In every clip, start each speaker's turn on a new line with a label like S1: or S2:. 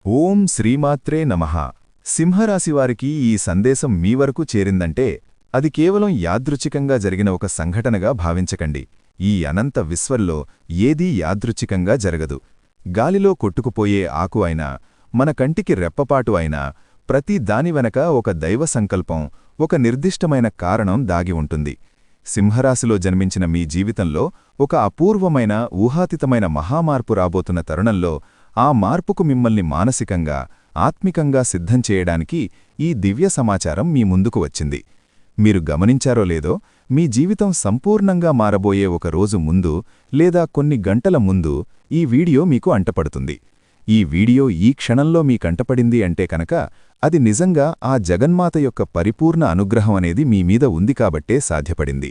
S1: ఓం శ్రీమాత్రే నమః. సింహరాశివారికి ఈ సందేశం మీ వరకు చేరిందంటే అది కేవలం యాదృచ్ఛికంగా జరిగిన ఒక సంఘటనగా భావించకండి. ఈ అనంత విశ్వంలో ఏదీ యాదృచ్ఛికంగా జరగదు. గాలిలో కొట్టుకుపోయే ఆకు అయినా, మన కంటికి రెప్పపాటు అయినా, ప్రతి దాని వెనక ఒక దైవ సంకల్పం, ఒక నిర్దిష్టమైన కారణం దాగి ఉంటుంది. సింహరాశిలో జన్మించిన మీ జీవితంలో ఒక అపూర్వమైన ఊహాతీతమైన మహామార్పు రాబోతున్న తరుణంలో ఆ మార్పుకు మిమ్మల్ని మానసికంగా, ఆత్మికంగా సిద్ధం చేయడానికి ఈ దివ్య సమాచారం మీ ముందుకు వచ్చింది. మీరు గమనించారో లేదో, మీ జీవితం సంపూర్ణంగా మారబోయే ఒక రోజు ముందు లేదా కొన్ని గంటల ముందు ఈ వీడియో మీకు అంటపడుతుంది. ఈ వీడియో ఈ క్షణంలో మీ కంటపడింది అంటే కనుక అది నిజంగా ఆ జగన్మాత యొక్క పరిపూర్ణ అనుగ్రహం అనేది మీ మీద ఉంది కాబట్టే సాధ్యపడింది.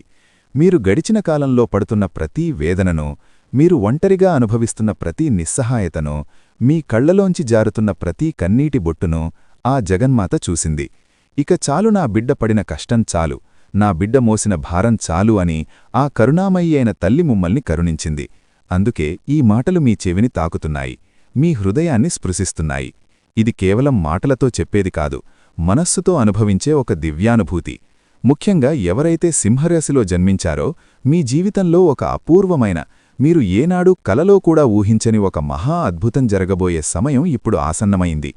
S1: మీరు గడిచిన కాలంలో పడుతున్న ప్రతి వేదనను, మీరు ఒంటరిగా అనుభవిస్తున్న ప్రతి నిస్సహాయతను, మీ కళ్లలోంచి జారుతున్న ప్రతి కన్నీటి బొట్టును ఆ జగన్మాత చూసింది. ఇక చాలు, నా బిడ్డ పడిన కష్టం చాలు, నా బిడ్డ మోసిన భారం చాలు అని ఆ కరుణామయీ అయిన తల్లి మిమ్మల్ని కరుణించింది. అందుకే ఈ మాటలు మీ చెవిని తాకుతున్నాయి, మీ హృదయాన్ని స్పృశిస్తున్నాయి. ఇది కేవలం మాటలతో చెప్పేది కాదు, మనస్సుతో అనుభవించే ఒక దివ్యానుభూతి. ముఖ్యంగా ఎవరైతే సింహరాశిలో జన్మించారో మీ జీవితంలో ఒక అపూర్వమైన, మీరు ఏనాడూ కలలో కూడా ఊహించని ఒక మహా అద్భుతం జరగబోయే సమయం ఇప్పుడు ఆసన్నమైంది.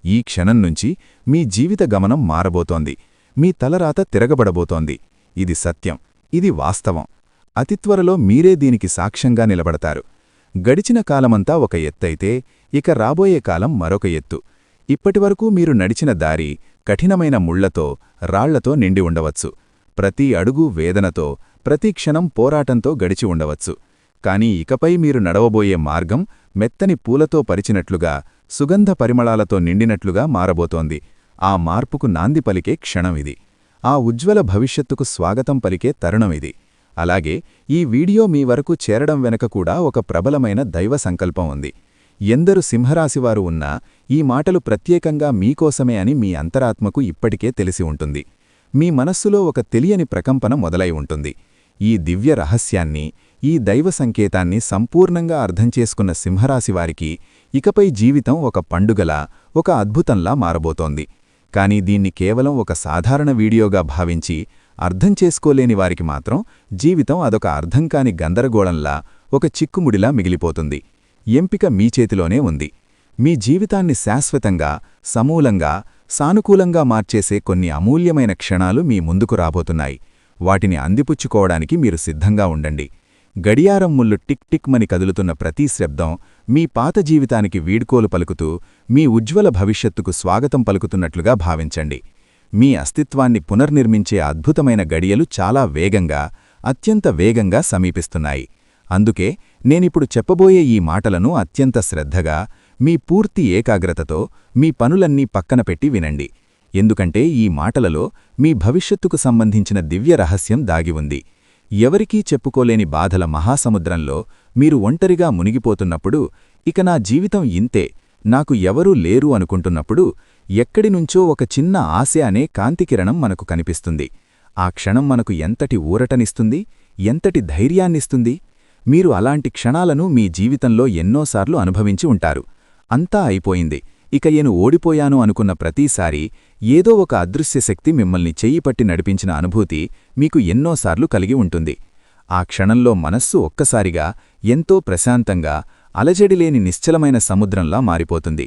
S1: ఈ క్షణం నుంచి మీ జీవిత గమనం మారబోతోంది, మీ తలరాత తిరగబడబోతోంది. ఇది సత్యం, ఇది వాస్తవం. అతి త్వరలో మీరే దీనికి సాక్ష్యంగా నిలబడతారు. గడిచిన కాలమంతా ఒక ఎత్తైతే ఇక రాబోయే కాలం మరొక ఎత్తు. ఇప్పటివరకు మీరు నడిచిన దారి కఠినమైన ముళ్లతో, రాళ్లతో నిండి ఉండవచ్చు. ప్రతి అడుగు వేదనతో, ప్రతి క్షణం పోరాటంతో గడిచి ఉండవచ్చు. కాని ఇకపై మీరు నడవబోయే మార్గం మెత్తని పూలతో పరిచినట్లుగా, సుగంధ పరిమళాలతో నిండినట్లుగా మారబోతోంది. ఆ మార్పుకు నాంది పలికే క్షణమిది. ఆ ఉజ్వల భవిష్యత్తుకు స్వాగతం పలికే తరుణమిది. అలాగే ఈ వీడియో మీ వరకు చేరడం వెనక కూడా ఒక ప్రబలమైన దైవ సంకల్పం ఉంది. ఎందరు సింహరాశివారు ఉన్నా ఈ మాటలు ప్రత్యేకంగా మీకోసమే అని మీ అంతరాత్మకు ఇప్పటికే తెలిసి ఉంటుంది. మీ మనస్సులో ఒక తెలియని ప్రకంపన మొదలై ఉంటుంది. ఈ దివ్య రహస్యాన్ని, ఈ దైవ సంకేతాన్ని సంపూర్ణంగా అర్థం చేసుకున్న సింహరాశివారికి ఇకపై జీవితం ఒక పండుగలా, ఒక అద్భుతంలా మారబోతోంది. కాని దీన్ని కేవలం ఒక సాధారణ వీడియోగా భావించి అర్థం చేసుకోలేని వారికి మాత్రం జీవితం అదొక అర్థంకాని గందరగోళంలా, ఒక చిక్కుముడిలా మిగిలిపోతుంది. ఎంపిక మీ చేతిలోనే ఉంది. మీ జీవితాన్ని శాశ్వతంగా, సమూలంగా, సానుకూలంగా మార్చేసే కొన్ని అమూల్యమైన క్షణాలు మీ ముందుకు రాబోతున్నాయి. వాటిని అందిపుచ్చుకోవడానికి మీరు సిద్ధంగా ఉండండి. గడియారం ముళ్ళు టిక్ టిక్ మని కదులుతున్న ప్రతి శబ్దం మీ పాత జీవితానికి వీడ్కోలు పలుకుతూ, మీ ఉజ్వల భవిష్యత్తుకు స్వాగతం పలుకుతున్నట్లుగా భావించండి. మీ అస్తిత్వాన్ని పునర్నిర్మించే అద్భుతమైన గడియలు చాలా వేగంగా, అత్యంత వేగంగా సమీపిస్తున్నాయి. అందుకే నేనిప్పుడు చెప్పబోయే ఈ మాటలను అత్యంత శ్రద్ధగా, మీ పూర్తి ఏకాగ్రతతో, మీ పనులన్నీ పక్కన పెట్టి వినండి. ఎందుకంటే ఈ మాటలలో మీ భవిష్యత్తుకు సంబంధించిన దివ్య రహస్యం దాగి ఉంది. ఎవరికీ చెప్పుకోలేని బాధల మహాసముద్రంలో మీరు ఒంటరిగా మునిగిపోతున్నప్పుడు, ఇక నా జీవితం ఇంతే, నాకు ఎవరూ లేరు అనుకుంటున్నప్పుడు, ఎక్కడినుంచో ఒక చిన్న ఆశ అనే కాంతికిరణం మనకు కనిపిస్తుంది. ఆ క్షణం మనకు ఎంతటి ఊరటనిస్తుంది, ఎంతటి ధైర్యాన్నిస్తుంది. మీరు అలాంటి క్షణాలను మీ జీవితంలో ఎన్నోసార్లు అనుభవించి ఉంటారు. అంతా అయిపోయింది, ఇక నేను ఓడిపోయాను అనుకున్న ప్రతిసారీ ఏదో ఒక అదృశ్య శక్తి మిమ్మల్ని చెయ్యిపట్టి నడిపించిన అనుభూతి మీకు ఎన్నోసార్లు కలిగి ఉంటుంది. ఆ క్షణంలో మనస్సు ఒక్కసారిగా ఎంతో ప్రశాంతంగా, అలజడిలేని నిశ్చలమైన సముద్రంలా మారిపోతుంది.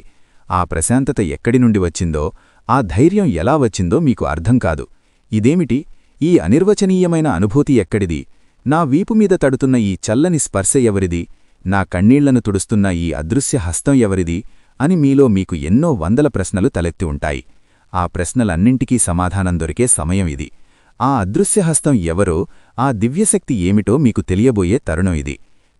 S1: ఆ ప్రశాంతత ఎక్కడి నుండి వచ్చిందో, ఆ ధైర్యం ఎలా వచ్చిందో మీకు అర్థం కాదు. ఇదేమిటి, ఈ అనిర్వచనీయమైన అనుభూతి ఎక్కడిది? నా వీపుమీద తడుతున్న ఈ చల్లని స్పర్శ ఎవరిది? నా కన్నీళ్లను తుడుస్తున్న ఈ అదృశ్య హస్తం ఎవరిది అని మీలో మీకు ఎన్నో వందల ప్రశ్నలు తలెత్తి ఉంటాయి. ఆ ప్రశ్నలన్నింటికీ సమాధానం దొరికే సమయం ఇది. ఆ అదృశ్యహస్తం ఎవరో, ఆ దివ్యశక్తి ఏమిటో మీకు తెలియబోయే తరుణం ఇది.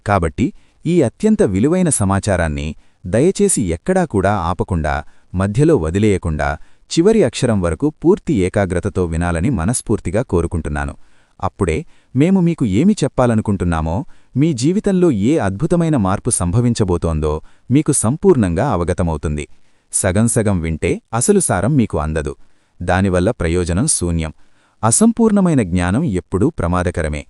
S1: కాబట్టి ఈ అత్యంత విలువైన సమాచారాన్ని దయచేసి ఎక్కడా కూడా ఆపకుండా, మధ్యలో వదిలేయకుండా, చివరి అక్షరం వరకు పూర్తి ఏకాగ్రతతో వినాలని మనస్ఫూర్తిగా కోరుకుంటున్నాను. అప్పుడే మేము మీకు ఏమి చెప్పాలనుకుంటున్నామో, మీ జీవితంలో ఏ అద్భుతమైన మార్పు సంభవించబోతోందో మీకు సంపూర్ణంగా అవగతమవుతుంది. సగం సగం వింటే అసలు సారం మీకు అందదు. దానివల్ల ప్రయోజనం శూన్యం. అసంపూర్ణమైన జ్ఞానం ఎప్పుడూ ప్రమాదకరమే.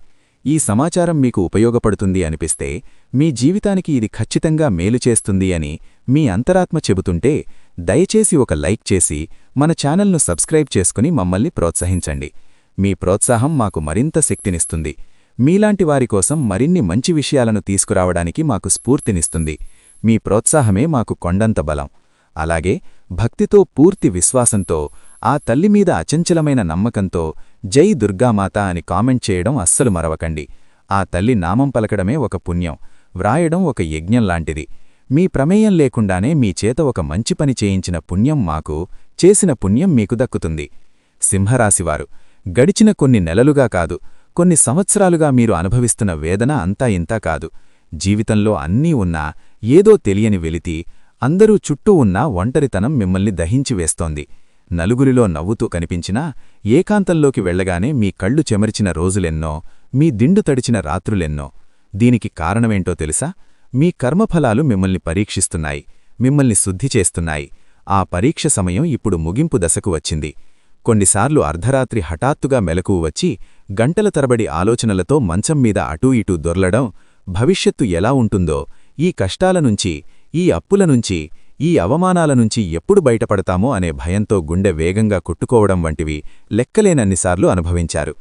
S2: ఈ సమాచారం మీకు ఉపయోగపడుతుంది అనిపిస్తే, మీ జీవితానికి ఇది ఖచ్చితంగా మేలు చేస్తుంది అని మీ అంతరాత్మ చెబుతుంటే, దయచేసి ఒక లైక్ చేసి మన ఛానల్ను సబ్స్క్రైబ్ చేసుకుని మమ్మల్ని ప్రోత్సహించండి. మీ ప్రోత్సాహం మాకు మరింత శక్తినిస్తుంది. మీలాంటి వారి కోసం మరిన్ని మంచి విషయాలను తీసుకురావడానికి మాకు స్ఫూర్తినిస్తుంది. మీ ప్రోత్సాహమే మాకు కొండంత బలం. అలాగే భక్తితో, పూర్తి విశ్వాసంతో, ఆ తల్లి మీద అచంచలమైన నమ్మకంతో జై దుర్గామాత అని కామెంట్ చేయడం అస్సలు మరవకండి. ఆ తల్లి నామం పలకడమే ఒక పుణ్యం, వ్రాయడం ఒక యజ్ఞం లాంటిది. మీ ప్రమేయం లేకుండానే మీ చేత ఒక మంచి పని చేయించిన పుణ్యం మాకు, చేసిన పుణ్యం మీకు దక్కుతుంది. సింహరాశివారు, గడిచిన కొన్ని నెలలుగా కాదు, కొన్ని సంవత్సరాలుగా మీరు అనుభవిస్తున్న వేదన అంతా ఇంతా కాదు. జీవితంలో అన్నీ ఉన్నా ఏదో తెలియని వెలితి, అందరూ చుట్టూ ఉన్న ఒంటరితనం మిమ్మల్ని దహించివేస్తోంది. నలుగురిలో నవ్వుతూ కనిపించినా ఏకాంతంలోకి వెళ్లగానే మీ కళ్ళు చెమర్చిన రోజులెన్నో, మీ దిండు తడిచిన రాత్రులెన్నో. దీనికి కారణమేంటో తెలుసా? మీ కర్మఫలాలు మిమ్మల్ని పరీక్షిస్తున్నాయి, మిమ్మల్ని శుద్ధి చేస్తున్నాయి. ఆ పరీక్ష సమయం ఇప్పుడు ముగింపు దశకు వచ్చింది. కొన్నిసార్లు అర్ధరాత్రి హఠాత్తుగా మెలకువ వచ్చి గంటల తరబడి ఆలోచనలతో మంచం మీద అటూ ఇటూ దొర్లడం, భవిష్యత్తు ఎలా ఉంటుందో, ఈ కష్టాల నుంచి, ఈ అప్పుల నుంచి, ఈ అవమానాల నుంచి ఎప్పుడు బయటపడతామో అనే భయంతో గుండె వేగంగా కొట్టుకోవడం వంటివి లెక్కలేనన్నిసార్లు అనుభవించారు.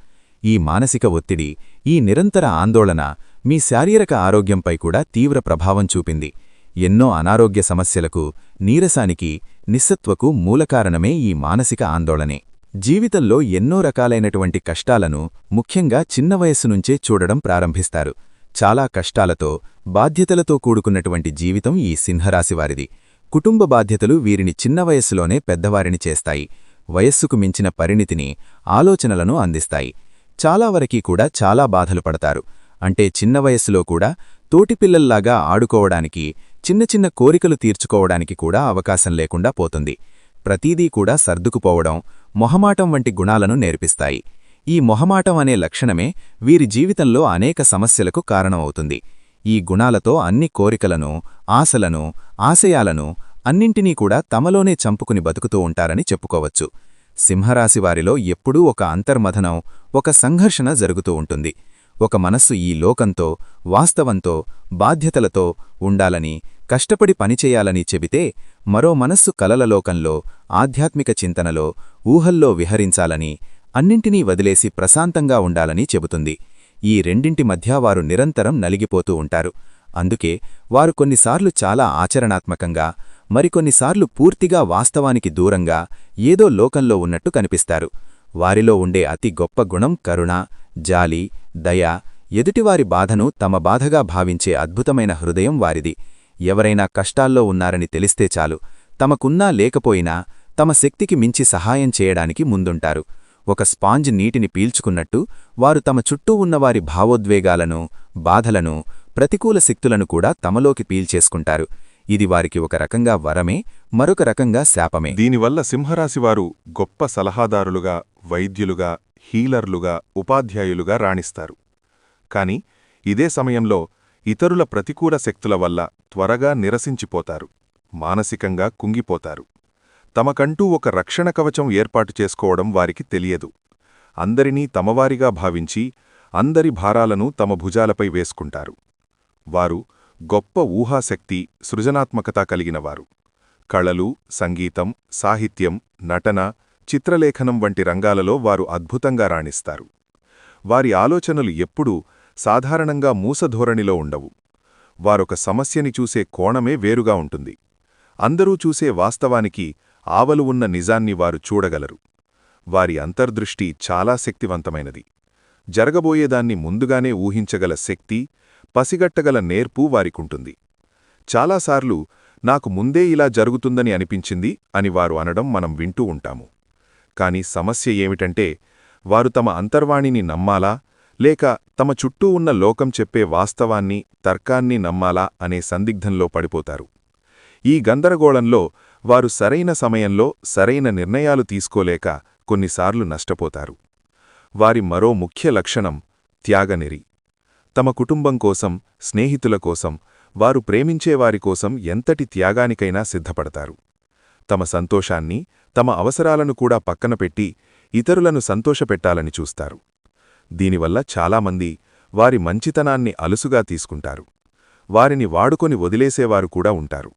S2: ఈ మానసిక ఒత్తిడి, ఈ నిరంతర ఆందోళన మీ శారీరక ఆరోగ్యంపై కూడా తీవ్ర ప్రభావం చూపింది. ఎన్నో అనారోగ్య సమస్యలకు, నీరసానికి, నిస్సత్వకు మూలకారణమే ఈ మానసిక ఆందోళనే. జీవితంలో ఎన్నో రకాలైనటువంటి కష్టాలను ముఖ్యంగా చిన్న వయస్సు నుంచే చూడడం ప్రారంభిస్తారు. చాలా కష్టాలతో, బాధ్యతలతో కూడుకున్నటువంటి జీవితం ఈ సింహరాశివారిది. కుటుంబ బాధ్యతలు వీరిని చిన్న వయస్సులోనే పెద్దవారిని చేస్తాయి. వయస్సుకు మించిన పరిణితిని, ఆలోచనలను అందిస్తాయి. చాలా వరకీ కూడా చాలా బాధలు పడతారు. అంటే చిన్న వయస్సులో కూడా తోటిపిల్లల్లాగా ఆడుకోవడానికి, చిన్న చిన్న కోరికలు తీర్చుకోవడానికి కూడా అవకాశం లేకుండా పోతుంది. ప్రతీదీ కూడా సర్దుకుపోవడం, మొహమాటం వంటి గుణాలను నేర్పిస్తాయి. ఈ మొహమాటం అనే లక్షణమే వీరి జీవితంలో అనేక సమస్యలకు కారణమవుతుంది. ఈ గుణాలతో అన్ని కోరికలను, ఆశలను, ఆశయాలను అన్నింటినీ కూడా తమలోనే చంపుకుని బతుకుతూ ఉంటారని చెప్పుకోవచ్చు. సింహరాశివారిలో ఎప్పుడూ ఒక అంతర్మథనం, ఒక సంఘర్షణ జరుగుతూ ఉంటుంది. ఒక మనస్సు ఈ లోకంతో, వాస్తవంతో, బాధ్యతలతో ఉండాలని, కష్టపడి పనిచేయాలని చెబితే, మరో మనస్సు కలల లోకంలో, ఆధ్యాత్మిక చింతనలో, ఊహల్లో విహరించాలని, అన్నింటినీ వదిలేసి ప్రశాంతంగా ఉండాలని చెబుతుంది. ఈ రెండింటి మధ్య వారు నిరంతరం నలిగిపోతూ ఉంటారు. అందుకే వారు కొన్నిసార్లు చాలా ఆచరణాత్మకంగా, మరికొన్నిసార్లు పూర్తిగా వాస్తవానికి దూరంగా ఏదో లోకంలో ఉన్నట్టు కనిపిస్తారు. వారిలో ఉండే అతి గొప్ప గుణం కరుణ, జాలి, దయ, ఎదుటివారి బాధను తమ బాధగా భావించే అద్భుతమైన హృదయం వారిది. ఎవరైనా కష్టాల్లో ఉన్నారని తెలిస్తే చాలు, తమకున్నా లేకపోయినా తమ శక్తికి మించి సహాయం చేయడానికి ముందుంటారు. ఒక స్పాంజ్ నీటిని పీల్చుకున్నట్టు వారు తమ చుట్టూ ఉన్నవారి భావోద్వేగాలను, బాధలను, ప్రతికూల శక్తులను కూడా తమలోకి పీల్చేసుకుంటారు. ఇది వారికి ఒక రకంగా వరమే, మరొక రకంగా శాపమే.
S3: దీనివల్ల సింహరాశివారు గొప్ప సలహాదారులుగా, వైద్యులుగా, హీలర్లుగా, ఉపాధ్యాయులుగా రాణిస్తారు. కాని ఇదే సమయంలో ఇతరుల ప్రతికూల శక్తుల వల్ల త్వరగా నిరసించిపోతారు, మానసికంగా కుంగిపోతారు. తమకంటూ ఒక రక్షణ కవచం ఏర్పాటు చేసుకోవడం వారికి తెలియదు. అందరినీ తమవారిగా భావించి అందరి భారాలను తమ భుజాలపై వేసుకుంటారు. వారు గొప్ప ఊహాశక్తి, సృజనాత్మకత కలిగినవారు. కళలు, సంగీతం, సాహిత్యం, నటన, చిత్రలేఖనం వంటి రంగాలలో వారు అద్భుతంగా రాణిస్తారు. వారి ఆలోచనలు ఎప్పుడూ సాధారణంగా మూసధోరణిలో ఉండవు. వారొక సమస్యని చూసే కోణమే వేరుగా ఉంటుంది. అందరూ చూసే వాస్తవానికి ఆవలు ఉన్న నిజాన్ని వారు చూడగలరు. వారి అంతర్దృష్టి చాలా శక్తివంతమైనది. జరగబోయేదాన్ని ముందుగానే ఊహించగల శక్తి, పసిగట్టగల నేర్పు వారికుంటుంది. చాలాసార్లు నాకు ముందే ఇలా జరుగుతుందని అనిపించింది అని వారు అనడం మనం వింటూ ఉంటాము. కాని సమస్య ఏమిటంటే, వారు తమ అంతర్వాణిని నమ్మాలా, లేక తమ చుట్టూ ఉన్న లోకం చెప్పే వాస్తవాన్ని, తర్కాన్ని నమ్మాలా అనే సందిగ్ధంలో పడిపోతారు. ఈ గందరగోళంలో వారు సరైన సమయంలో సరైన నిర్ణయాలు తీసుకోలేక కొన్నిసార్లు నష్టపోతారు. వారి మరో ముఖ్య లక్షణం త్యాగనిరి. తమ కుటుంబం కోసం, స్నేహితుల కోసం, వారు ప్రేమించేవారి కోసం ఎంతటి త్యాగానికైనా సిద్ధపడతారు. తమ సంతోషాన్ని, తమ అవసరాలను కూడా పక్కనపెట్టి ఇతరులను సంతోషపెట్టాలని చూస్తారు. దీనివల్ల చాలామంది వారి మంచితనాన్ని అలుసుగా తీసుకుంటారు. వారిని వాడుకొని వదిలేసేవారు కూడా ఉంటారు.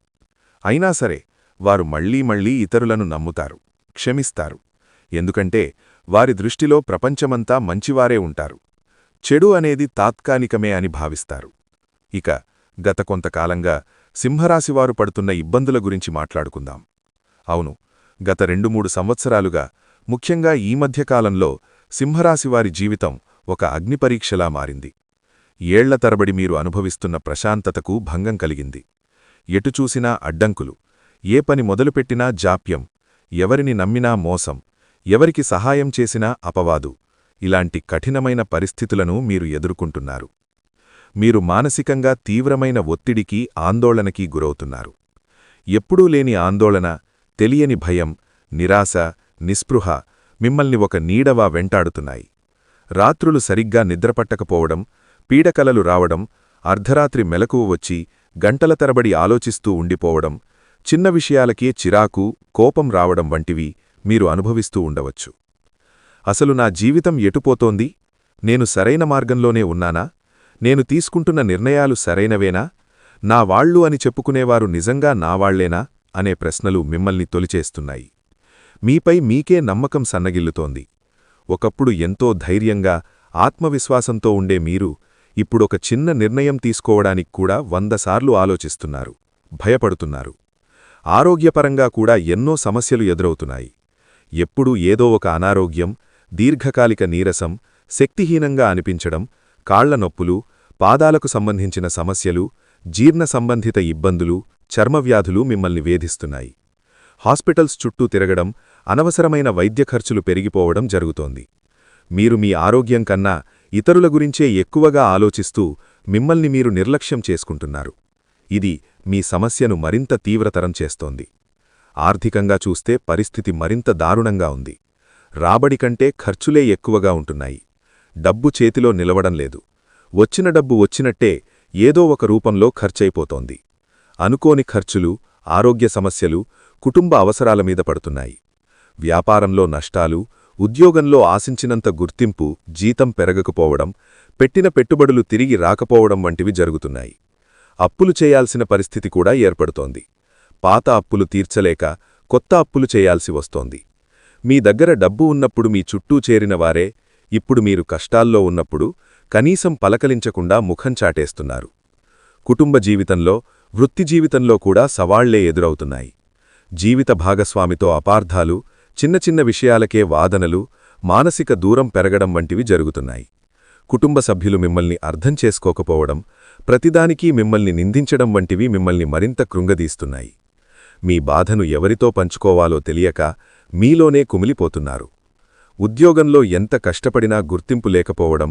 S3: అయినా సరే వారు మళ్లీ మళ్లీ ఇతరులను నమ్ముతారు, క్షమిస్తారు. ఎందుకంటే వారి దృష్టిలో ప్రపంచమంతా మంచివారే ఉంటారు. చెడు అనేది తాత్కాలికమే అని భావిస్తారు. ఇక గత కొంతకాలంగా సింహరాశివారు పడుతున్న ఇబ్బందుల గురించి మాట్లాడుకుందాం. అవును, గత 2-3 సంవత్సరాలుగా, ముఖ్యంగా ఈ మధ్యకాలంలో సింహరాశివారి జీవితం ఒక అగ్నిపరీక్షలా మారింది. ఏళ్ల తరబడి మీరు అనుభవిస్తున్న ప్రశాంతతకు భంగం కలిగింది. ఎటు చూసినా అడ్డంకులు, ఏ పని మొదలుపెట్టినా జాప్యం, ఎవరిని నమ్మినా మోసం, ఎవరికి సహాయం చేసినా అపవాదు, ఇలాంటి కఠినమైన పరిస్థితులను మీరు ఎదుర్కొంటున్నారు. మీరు మానసికంగా తీవ్రమైన ఒత్తిడికి, ఆందోళనకి గురవుతున్నారు. ఎప్పుడూ లేని ఆందోళన, తెలియని భయం, నిరాశ, నిస్పృహ మిమ్మల్ని ఒక నీడవా వెంటాడుతున్నాయి. రాత్రులు సరిగ్గా నిద్రపట్టకపోవడం, పీడకలలు రావడం, అర్ధరాత్రి మెలకువ వచ్చి గంటల తరబడి ఆలోచిస్తూ ఉండిపోవడం, చిన్న విషయాలకే చిరాకు, కోపం రావడం వంటివి మీరు అనుభవిస్తూ ఉండవచ్చు. అసలు నా జీవితం ఎటుపోతోంది? నేను సరైన మార్గంలోనే ఉన్నానా? నేను తీసుకుంటున్న నిర్ణయాలు సరైనవేనా? నా వాళ్ళు అని చెప్పుకునేవారు నిజంగా నావాళ్లేనా అనే ప్రశ్నలు మిమ్మల్ని తొలిచేస్తున్నాయి. మీపై మీకే నమ్మకం సన్నగిల్లుతోంది. ఒకప్పుడు ఎంతో ధైర్యంగా, ఆత్మవిశ్వాసంతో ఉండే మీరు ఇప్పుడొక చిన్న నిర్ణయం తీసుకోవడానికి కూడా 100 సార్లు ఆలోచిస్తున్నారు, భయపడుతున్నారు. ఆరోగ్యపరంగా కూడా ఎన్నో సమస్యలు ఎదురవుతున్నాయి. ఎప్పుడూ ఏదో ఒక అనారోగ్యం, దీర్ఘకాలిక నీరసం, శక్తిహీనంగా అనిపించడం, కాళ్ల నొప్పులు, పాదాలకు సంబంధించిన సమస్యలు, జీర్ణ సంబంధిత ఇబ్బందులు, చర్మవ్యాధులు మిమ్మల్ని వేధిస్తున్నాయి. హాస్పిటల్స్ చుట్టూ తిరగడం, అనవసరమైన వైద్య ఖర్చులు పెరిగిపోవడం జరుగుతోంది. మీరు మీ ఆరోగ్యం కన్నా ఇతరుల గురించే ఎక్కువగా ఆలోచిస్తూ మిమ్మల్ని మీరు నిర్లక్ష్యం చేసుకుంటున్నారు. ఇది మీ సమస్యను మరింత తీవ్రతరం చేస్తోంది. ఆర్థికంగా చూస్తే పరిస్థితి మరింత దారుణంగా ఉంది. రాబడి కంటే ఖర్చులే ఎక్కువగా ఉంటున్నాయి. డబ్బు చేతిలో నిలవడం లేదు. వచ్చిన డబ్బు వచ్చినట్టే ఏదో ఒక రూపంలో ఖర్చయిపోతోంది. అనుకోని ఖర్చులు, ఆరోగ్య సమస్యలు, కుటుంబ అవసరాల మీద పడుతున్నాయి. వ్యాపారంలో నష్టాలు, ఉద్యోగంలో ఆశించినంత గుర్తింపు, జీతం పెరగకపోవడం, పెట్టిన పెట్టుబడులు తిరిగి రాకపోవడం వంటివి జరుగుతున్నాయి. అప్పులు చేయాల్సిన పరిస్థితి కూడా ఏర్పడుతోంది. పాత అప్పులు తీర్చలేక కొత్త అప్పులు చేయాల్సి వస్తోంది. మీ దగ్గర డబ్బు ఉన్నప్పుడు మీ చుట్టూ చేరిన వారే ఇప్పుడు మీరు కష్టాల్లో ఉన్నప్పుడు కనీసం పలకలించకుండా ముఖం చాటేస్తున్నారు. కుటుంబ జీవితంలో, వృత్తి జీవితంలో కూడా సవాళ్లే ఎదురవుతున్నాయి. జీవిత భాగస్వామితో అపార్థాలు, చిన్న చిన్న విషయాలకే వాదనలు, మానసిక దూరం పెరగడం వంటివి జరుగుతున్నాయి. కుటుంబ సభ్యులు మిమ్మల్ని అర్థం చేసుకోకపోవడం, ప్రతిదానికీ మిమ్మల్ని నిందించడం వంటివి మిమ్మల్ని మరింత కృంగదీస్తున్నాయి. మీ బాధను ఎవరితో పంచుకోవాలో తెలియక మీలోనే కుమిలిపోతున్నారు. ఉద్యోగంలో ఎంత కష్టపడినా గుర్తింపు లేకపోవడం,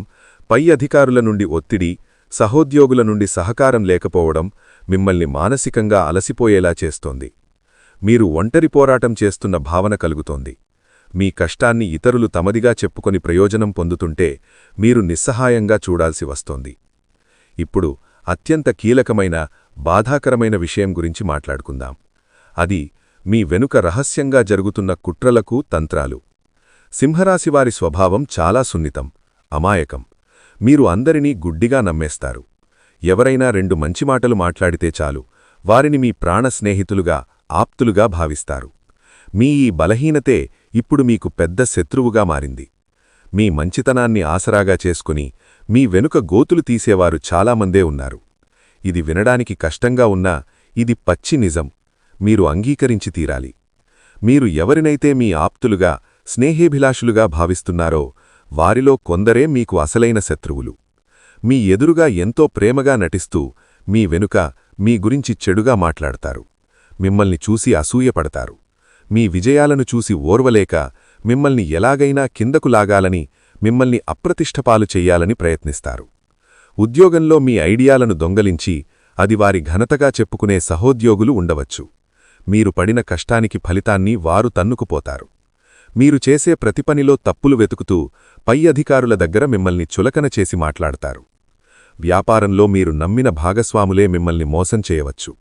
S3: పై అధికారుల నుండి ఒత్తిడి, సహోద్యోగుల నుండి సహకారం లేకపోవడం మిమ్మల్ని మానసికంగా అలసిపోయేలా చేస్తోంది. మీరు ఒంటరి పోరాటం చేస్తున్న భావన కలుగుతోంది. మీ కష్టాన్ని ఇతరులు తమదిగా చెప్పుకొని ప్రయోజనం పొందుతుంటే మీరు నిస్సహాయంగా చూడాల్సి వస్తోంది. ఇప్పుడు అత్యంత కీలకమైన, బాధాకరమైన విషయం గురించి మాట్లాడుకుందాం. అది మీ వెనుక రహస్యంగా జరుగుతున్న కుట్రలకు, తంత్రాలు. సింహరాశివారి స్వభావం చాలా సున్నితం, అమాయకం. మీరు అందరినీ గుడ్డిగా నమ్మేస్తారు. ఎవరైనా 2 మంచి మాటలు మాట్లాడితే చాలు, వారిని మీ ప్రాణ స్నేహితులుగా, ఆప్తులుగా భావిస్తారు. మీ ఈ బలహీనతే ఇప్పుడు మీకు పెద్ద శత్రువుగా మారింది. మీ మంచితనాన్ని ఆసరాగా చేసుకుని మీ వెనుక గోతులు తీసేవారు చాలామందే ఉన్నారు. ఇది వినడానికి కష్టంగా ఉన్నా ఇది పచ్చి నిజం. మీరు అంగీకరించి తీరాలి. మీరు ఎవరినైతే మీ ఆప్తులుగా, స్నేహేభిలాషులుగా భావిస్తున్నారో వారిలో కొందరే మీకు అసలైన శత్రువులు. మీ ఎదురుగా ఎంతో ప్రేమగా నటిస్తూ మీ వెనుక మీ గురించి చెడుగా మాట్లాడతారు. మిమ్మల్ని చూసి అసూయపడతారు. మీ విజయాలను చూసి ఓర్వలేక మిమ్మల్ని ఎలాగైనా కిందకు లాగాలని, మిమ్మల్ని అప్రతిష్టపాలు చెయ్యాలని ప్రయత్నిస్తారు. ఉద్యోగంలో మీ ఐడియాలను దొంగలించి అది వారి ఘనతగా చెప్పుకునే సహోద్యోగులు ఉండవచ్చు. మీరు పడిన కష్టానికి ఫలితాన్ని వారు తన్నుకుపోతారు. మీరు చేసే ప్రతి పనిలో తప్పులు వెతుకుతూ పై అధికారుల దగ్గర మిమ్మల్ని చులకన చేసి మాట్లాడతారు. వ్యాపారంలో మీరు నమ్మిన భాగస్వాములే మిమ్మల్ని మోసం చేయవచ్చు.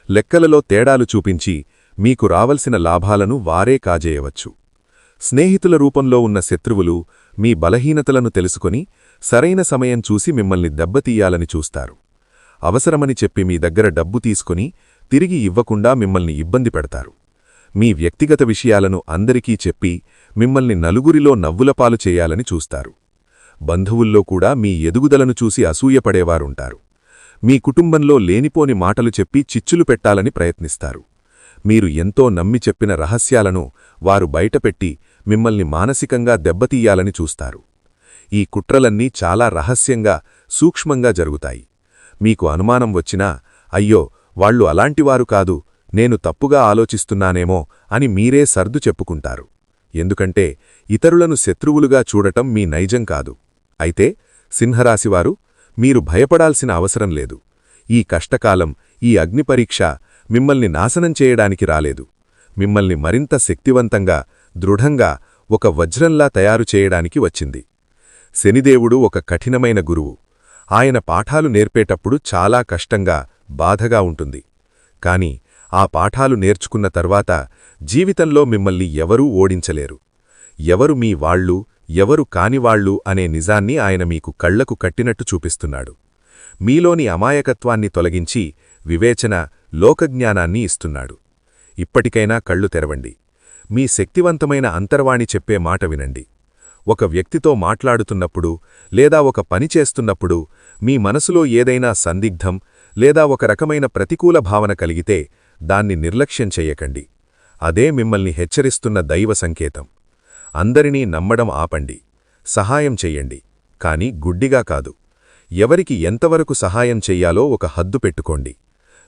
S3: లెక్కలలో తేడాలు చూపించి మీకు రావలసిన లాభాలను వారే కాజేయవచ్చు. స్నేహితుల రూపంలో ఉన్న శత్రువులు మీ బలహీనతలను తెలుసుకొని సరైన సమయం చూసి మిమ్మల్ని దెబ్బతీయాలని చూస్తారు. అవసరమని చెప్పి మీ దగ్గర డబ్బు తీసుకుని తిరిగి ఇవ్వకుండా మిమ్మల్ని ఇబ్బంది పెడతారు. మీ వ్యక్తిగత విషయాలను అందరికీ చెప్పి మిమ్మల్ని నలుగురిలో నవ్వులపాలు చేయాలని చూస్తారు. బంధువుల్లో కూడా మీ ఎదుగుదలను చూసి అసూయపడేవారుంటారు. మీ కుటుంబంలో లేనిపోని మాటలు చెప్పి చిచ్చులు పెట్టాలని ప్రయత్నిస్తారు. మీరు ఎంతో నమ్మి చెప్పిన రహస్యాలను వారు బయటపెట్టి మిమ్మల్ని మానసికంగా దెబ్బతీయాలని చూస్తారు. ఈ కుట్రలన్నీ చాలా రహస్యంగా, సూక్ష్మంగా జరుగుతాయి. మీకు అనుమానం వచ్చినా, అయ్యో వాళ్లు అలాంటివారు కాదు, నేను తప్పుగా ఆలోచిస్తున్నానేమో అని మీరే సర్దు చెప్పుకుంటారు. ఎందుకంటే ఇతరులను శత్రువులుగా చూడటం మీ నైజం కాదు. అయితే సింహరాశివారు, మీరు భయపడాల్సిన అవసరం లేదు. ఈ కష్టకాలం, ఈ అగ్నిపరీక్ష మిమ్మల్ని నాశనం చేయడానికి రాలేదు. మిమ్మల్ని మరింత శక్తివంతంగా, దృఢంగా, ఒక వజ్రంలా తయారు చేయడానికి వచ్చింది. శనిదేవుడు ఒక కఠినమైన గురువు. ఆయన పాఠాలు నేర్పేటప్పుడు చాలా కష్టంగా, బాధగా ఉంటుంది. కాని ఆ పాఠాలు నేర్చుకున్న తర్వాత జీవితంలో మిమ్మల్ని ఎవరూ ఓడించలేరు. ఎవరు మీ వాళ్ళు, ఎవరు కానివాళ్లు అనే నిజాన్ని ఆయన మీకు కళ్లకు కట్టినట్టు చూపిస్తున్నాడు. మీలోని అమాయకత్వాన్ని తొలగించి వివేచన, లోకజ్ఞానాన్ని ఇస్తున్నాడు. ఇప్పటికైనా కళ్ళు తెరవండి. మీ శక్తివంతమైన అంతర్వాణి చెప్పే మాట వినండి. ఒక వ్యక్తితో మాట్లాడుతున్నప్పుడు లేదా ఒక పని చేస్తున్నప్పుడు మీ మనసులో ఏదైనా సందిగ్ధం లేదా ఒక రకమైన ప్రతికూల భావన కలిగితే దాన్ని నిర్లక్ష్యం చెయ్యకండి. అదే మిమ్మల్ని హెచ్చరిస్తున్న దైవ సంకేతం. అందరినీ నమ్మడం ఆపండి. సహాయం చెయ్యండి, కాని గుడ్డిగా కాదు. ఎవరికి ఎంతవరకు సహాయం చెయ్యాలో ఒక హద్దు పెట్టుకోండి.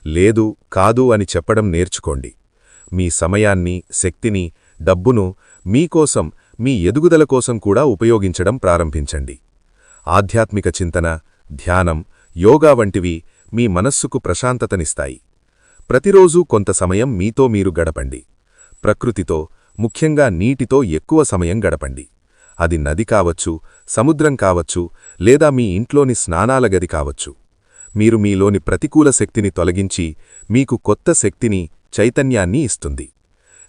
S3: లేదు, కాదు అని చెప్పడం నేర్చుకోండి. మీ సమయాన్ని, శక్తిని, డబ్బును మీకోసం, మీ ఎదుగుదల కోసం కూడా ఉపయోగించడం ప్రారంభించండి. ఆధ్యాత్మిక చింతన, ధ్యానం, యోగా వంటివి మీ మనస్సుకు ప్రశాంతతనిస్తాయి. ప్రతిరోజూ కొంత సమయం మీతో మీరు గడపండి. ప్రకృతితో, ముఖ్యంగా నీటితో ఎక్కువ సమయం గడపండి. అది నది కావచ్చు, సముద్రం కావచ్చు, లేదా మీ ఇంట్లోని స్నానాల గది కావచ్చు. మీరు మీలోని ప్రతికూల శక్తిని తొలగించి మీకు కొత్త శక్తిని, చైతన్యాన్ని ఇస్తుంది.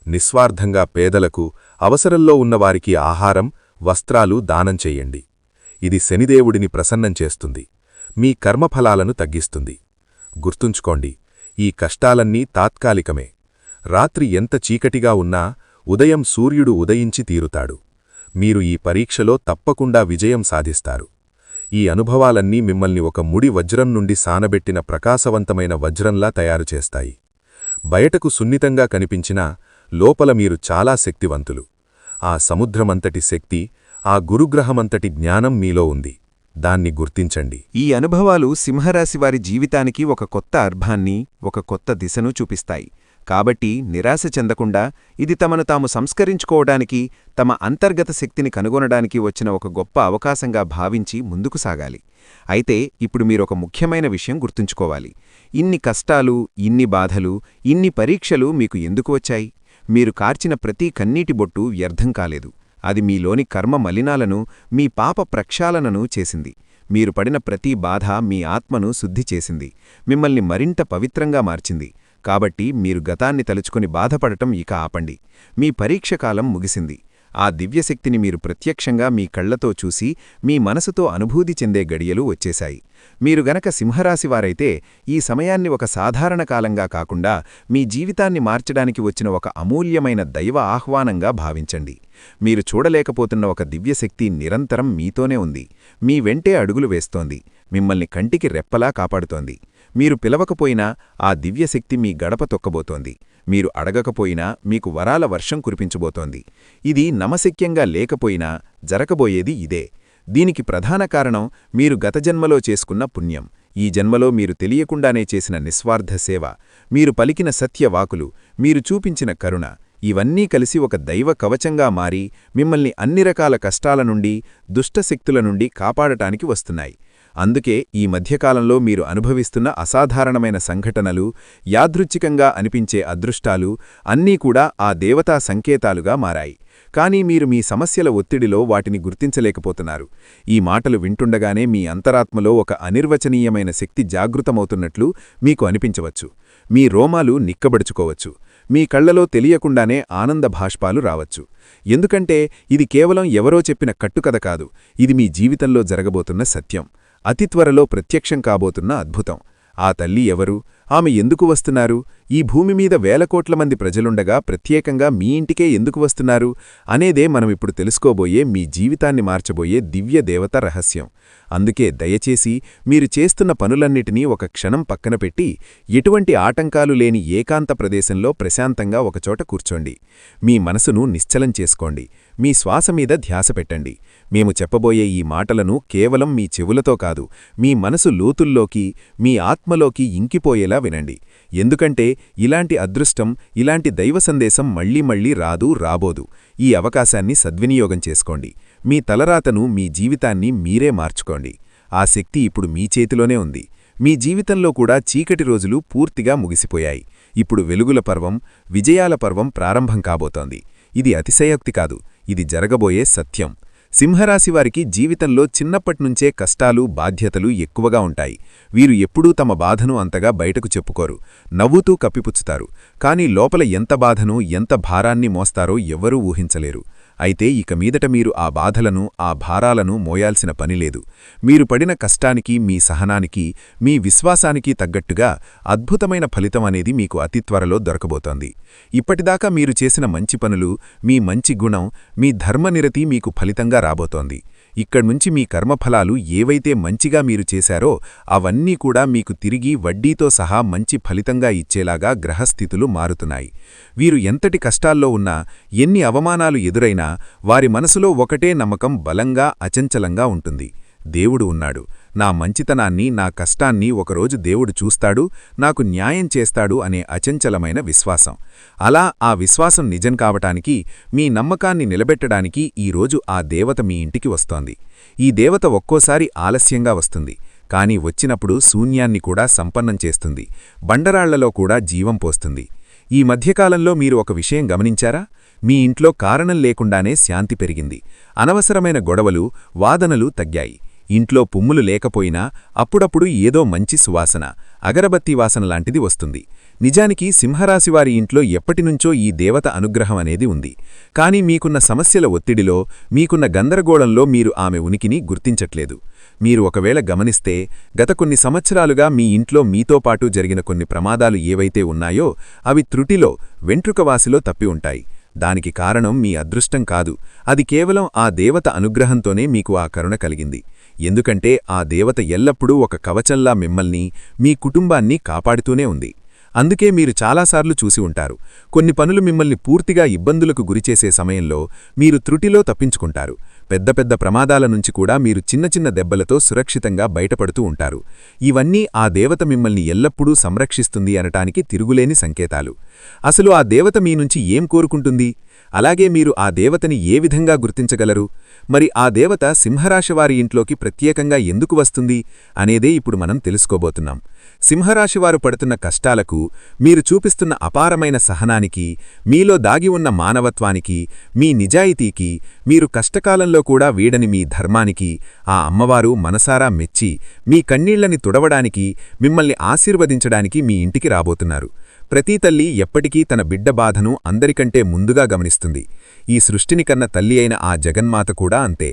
S3: నిస్వార్థంగా పేదలకు, అవసరంలో ఉన్నవారికి ఆహారం, వస్త్రాలు దానం చెయ్యండి. ఇది శనిదేవుడిని ప్రసన్నం చేస్తుంది. మీ కర్మఫలాలను తగ్గిస్తుంది. గుర్తుంచుకోండి, ఈ కష్టాలన్నీ తాత్కాలికమే. రాత్రి ఎంత చీకటిగా ఉన్నా ఉదయం సూర్యుడు ఉదయించి తీరుతాడు. మీరు ఈ పరీక్షలో తప్పకుండా విజయం సాధిస్తారు. ఈ అనుభవాలన్నీ మిమ్మల్ని ఒక ముడి వజ్రం నుండి సానబెట్టిన ప్రకాశవంతమైన వజ్రంలా తయారుచేస్తాయి. బయటకు సున్నితంగా కనిపించినా లోపల మీరు చాలా శక్తివంతులు. ఆ సముద్రమంతటి శక్తి, ఆ గురుగ్రహమంతటి జ్ఞానం మీలో ఉంది. దాన్ని గుర్తించండి.
S1: ఈ అనుభవాలు సింహరాశివారి జీవితానికి ఒక కొత్త అర్థాన్ని, ఒక కొత్త దిశను చూపిస్తాయి. కాబట్టి నిరాశ చెందకుండా ఇది తమను తాము సంస్కరించుకోవడానికి, తమ అంతర్గత శక్తిని కనుగొనడానికి వచ్చిన ఒక గొప్ప అవకాశంగా భావించి ముందుకు సాగాలి. అయితే ఇప్పుడు మీరొక ముఖ్యమైన విషయం గుర్తుంచుకోవాలి. ఇన్ని కష్టాలు, ఇన్ని బాధలు, ఇన్ని పరీక్షలు మీకు ఎందుకు వచ్చాయి? మీరు కార్చిన ప్రతి కన్నీటి బొట్టు వ్యర్థం కాలేదు. అది మీలోని కర్మ మలినాలను, మీ పాప ప్రక్షాళనను చేసింది. మీరు పడిన ప్రతి బాధ మీ ఆత్మను శుద్ధి చేసింది, మిమ్మల్ని మరింత పవిత్రంగా మార్చింది. కాబట్టి మీరు గతాన్ని తలుచుకుని బాధపడటం ఇక ఆపండి. మీ పరీక్షకాలం ముగిసింది. ఆ దివ్యశక్తిని మీరు ప్రత్యక్షంగా మీ కళ్లతో చూసి, మీ మనసుతో అనుభూతి చెందే గడియలు వచ్చేశాయి. మీరు గనక సింహరాశివారైతే ఈ సమయాన్ని ఒక సాధారణ కాలంగా కాకుండా మీ జీవితాన్ని మార్చడానికి వచ్చిన ఒక అమూల్యమైన దైవ ఆహ్వానంగా భావించండి. మీరు చూడలేకపోతున్న ఒక దివ్యశక్తి నిరంతరం మీతోనే ఉంది. మీ వెంటే అడుగులు వేస్తోంది. మిమ్మల్ని కంటికి రెప్పలా కాపాడుతోంది. మీరు పిలవకపోయినా ఆ దివ్యశక్తి మీ గడప తొక్కబోతోంది. మీరు అడగకపోయినా మీకు వరాల వర్షం కురిపించబోతోంది. ఇది నమశక్యంగా లేకపోయినా జరగబోయేది ఇదే. దీనికి ప్రధాన కారణం మీరు గత జన్మలో చేసుకున్న పుణ్యం, ఈ జన్మలో మీరు తెలియకుండానే చేసిన నిస్వార్థ సేవ, మీరు పలికిన సత్యవాకులు, మీరు చూపించిన కరుణ, ఇవన్నీ కలిసి ఒక దైవ కవచంగా మారి మిమ్మల్ని అన్ని రకాల కష్టాల నుండి, దుష్టశక్తుల నుండి కాపాడటానికి వస్తున్నాయి. అందుకే ఈ మధ్యకాలంలో మీరు అనుభవిస్తున్న అసాధారణమైన సంఘటనలు, యాదృచ్ఛికంగా అనిపించే అదృష్టాలు అన్నీ కూడా ఆ దేవతా సంకేతాలుగా మారాయి. కానీ మీరు మీ సమస్యల ఒత్తిడిలో వాటిని గుర్తించలేకపోతున్నారు. ఈ మాటలు వింటుండగానే మీ అంతరాత్మలో ఒక అనిర్వచనీయమైన శక్తి జాగృతమవుతున్నట్లు మీకు అనిపించవచ్చు. మీ రోమాలు నిక్కబడుచుకోవచ్చు. మీ కళ్లలో తెలియకుండానే ఆనంద భాష్పాలు రావచ్చు. ఎందుకంటే ఇది కేవలం ఎవరో చెప్పిన కట్టుకథ కాదు, ఇది మీ జీవితంలో జరగబోతున్న సత్యం, అతి త్వరలో ప్రత్యక్షం కాబోతున్న అద్భుతం. ఆ తల్లి ఎవరు? ఆమె ఎందుకు వస్తున్నారు? ఈ భూమి మీద వేల కోట్ల మంది ప్రజలుండగా ప్రత్యేకంగా మీ ఇంటికే ఎందుకు వస్తున్నారు అనేదే మనమిప్పుడు తెలుసుకోబోయే మీ జీవితాన్ని మార్చబోయే దివ్య దేవత రహస్యం. అందుకే దయచేసి మీరు చేస్తున్న పనులన్నిటినీ ఒక క్షణం పక్కన పెట్టి ఎటువంటి ఆటంకాలు లేని ఏకాంత ప్రదేశంలో ప్రశాంతంగా ఒకచోట కూర్చోండి. మీ మనసును నిశ్చలం చేసుకోండి. మీ శ్వాస మీద ధ్యాస పెట్టండి. మేము చెప్పబోయే ఈ మాటలను కేవలం మీ చెవులతో కాదు, మీ మనసు లోతుల్లోకి, మీ ఆత్మలోకి ఇంకిపోయేలా వినండి. ఎందుకంటే ఇలాంటి అదృష్టం, ఇలాంటి దైవ సందేశం మళ్లీ మళ్లీ రాబోదు. ఈ అవకాశాన్ని సద్వినియోగం చేసుకోండి. మీ తలరాతను, మీ జీవితాన్ని మీరే మార్చుకోండి. ఆ శక్తి ఇప్పుడు మీ చేతిలోనే ఉంది. మీ జీవితంలో కూడా చీకటి రోజులు పూర్తిగా ముగిసిపోయాయి. ఇప్పుడు వెలుగుల పర్వం, విజయాల పర్వం ప్రారంభం కాబోతోంది. ఇది అతిశయోక్తి కాదు, ఇది జరగబోయే సత్యం. సింహరాశివారికి జీవితంలో చిన్నప్పట్నుంచే కష్టాలు, బాధ్యతలు ఎక్కువగా ఉంటాయి. వీరు ఎప్పుడూ తమ బాధను అంతగా బయటకు చెప్పుకోరు, నవ్వుతూ కప్పిపుచ్చుతారు. కాని లోపల ఎంత బాధను, ఎంత భారాన్ని మోస్తారో ఎవ్వరూ ఊహించలేరు. అయితే ఇక మీదట మీరు ఆ బాధలను, ఆ భారాలను మోయాల్సిన పనిలేదు. మీరు పడిన కష్టానికి, మీ సహనానికి, మీ విశ్వాసానికి తగ్గట్టుగా అద్భుతమైన ఫలితం అనేది మీకు అతి త్వరలో దొరకబోతోంది. ఇప్పటిదాకా మీరు చేసిన మంచి పనులు, మీ మంచి గుణం, మీ ధర్మనిరతి మీకు ఫలితంగా రాబోతోంది. ఇక్కడ్నుంచి మీ కర్మఫలాలు ఏవైతే మంచిగా మీరు చేశారో అవన్నీ కూడా మీకు తిరిగి వడ్డీతో సహా మంచి ఫలితంగా ఇచ్చేలాగా గ్రహస్థితులు మారుతున్నాయి. వీరు ఎంతటి కష్టాల్లో ఉన్నా, ఎన్ని అవమానాలు ఎదురైనా వారి మనసులో ఒకటే నమ్మకం బలంగా, అచంచలంగా ఉంటుంది. దేవుడు ఉన్నాడు. నా మంచితనాన్ని, నా కష్టాన్ని ఒకరోజు దేవుడు చూస్తాడు, నాకు న్యాయం చేస్తాడు అనే అచంచలమైన విశ్వాసం. అలా ఆ విశ్వాసం నిజం కావటానికి, మీ నమ్మకాన్ని నిలబెట్టడానికి ఈరోజు ఆ దేవత మీ ఇంటికి వస్తోంది. ఈ దేవత ఒక్కోసారి ఆలస్యంగా వస్తుంది, కాని వచ్చినప్పుడు శూన్యాన్ని కూడా సంపన్నం చేస్తుంది, బండరాళ్లలో కూడా జీవం పోస్తుంది. ఈ మధ్యకాలంలో మీరు ఒక విషయం గమనించారా? మీ ఇంట్లో కారణం లేకుండానే శాంతి పెరిగింది. అనవసరమైన గొడవలు, వాదనలు తగ్గాయి. ఇంట్లో పుమ్ములు లేకపోయినా అప్పుడప్పుడు ఏదో మంచి సువాసన, అగరబత్తి వాసన లాంటిది వస్తుంది. నిజానికి సింహరాశివారి ఇంట్లో ఎప్పటినుంచో ఈ దేవత అనుగ్రహం అనేది ఉంది. కాని మీకున్న సమస్యల ఒత్తిడిలో, మీకున్న గందరగోళంలో మీరు ఆమె ఉనికిని గుర్తించట్లేదు. మీరు ఒకవేళ గమనిస్తే, గత కొన్ని సంవత్సరాలుగా మీ ఇంట్లో మీతో పాటు జరిగిన కొన్ని ప్రమాదాలు ఏవైతే ఉన్నాయో అవి త్రుటిలో, వెంట్రుకవాసిలో తప్పి ఉంటాయి. దానికి కారణం మీ అదృష్టం కాదు, అది కేవలం ఆ దేవత అనుగ్రహంతోనే మీకు ఆ కరుణ కలిగింది. ఎందుకంటే ఆ దేవత ఎల్లప్పుడూ ఒక కవచంలా మిమ్మల్ని, మీ కుటుంబాన్ని కాపాడుతూనే ఉంది. అందుకే మీరు చాలాసార్లు చూసి ఉంటారు, కొన్ని పనులు మిమ్మల్ని పూర్తిగా ఇబ్బందులకు గురిచేసే సమయంలో మీరు త్రుటిలో తప్పించుకుంటారు. పెద్ద పెద్ద ప్రమాదాల నుంచి కూడా మీరు చిన్న చిన్న దెబ్బలతో సురక్షితంగా బయటపడుతూ ఉంటారు. ఇవన్నీ ఆ దేవత మిమ్మల్ని ఎల్లప్పుడూ సంరక్షిస్తుంది అనటానికి తిరుగులేని సంకేతాలు. అసలు ఆ దేవత మీ నుంచి ఏం కోరుకుంటుంది? అలాగే మీరు ఆ దేవతని ఏ విధంగా గుర్తించగలరు? మరి ఆ దేవత సింహరాశివారి ఇంట్లోకి ప్రత్యేకంగా ఎందుకు వస్తుంది అనేదే ఇప్పుడు మనం తెలుసుకోబోతున్నాం. సింహరాశివారు పడుతున్న కష్టాలకు, మీరు చూపిస్తున్న అపారమైన సహనానికి, మీలో దాగి ఉన్న మానవత్వానికి, మీ నిజాయితీకి, మీరు కష్టకాలంలో కూడా వీడని మీ ధర్మానికి ఆ అమ్మవారు మనసారా మెచ్చి, మీ కన్నీళ్లని తుడవడానికి, మిమ్మల్ని ఆశీర్వదించడానికి మీ ఇంటికి రాబోతున్నారు. ప్రతి తల్లి ఎప్పటికీ తన బిడ్డ బాధను అందరికంటే ముందుగా గమనిస్తుంది. ఈ సృష్టిని కన్న తల్లి అయిన ఆ జగన్మాత కూడా అంతే.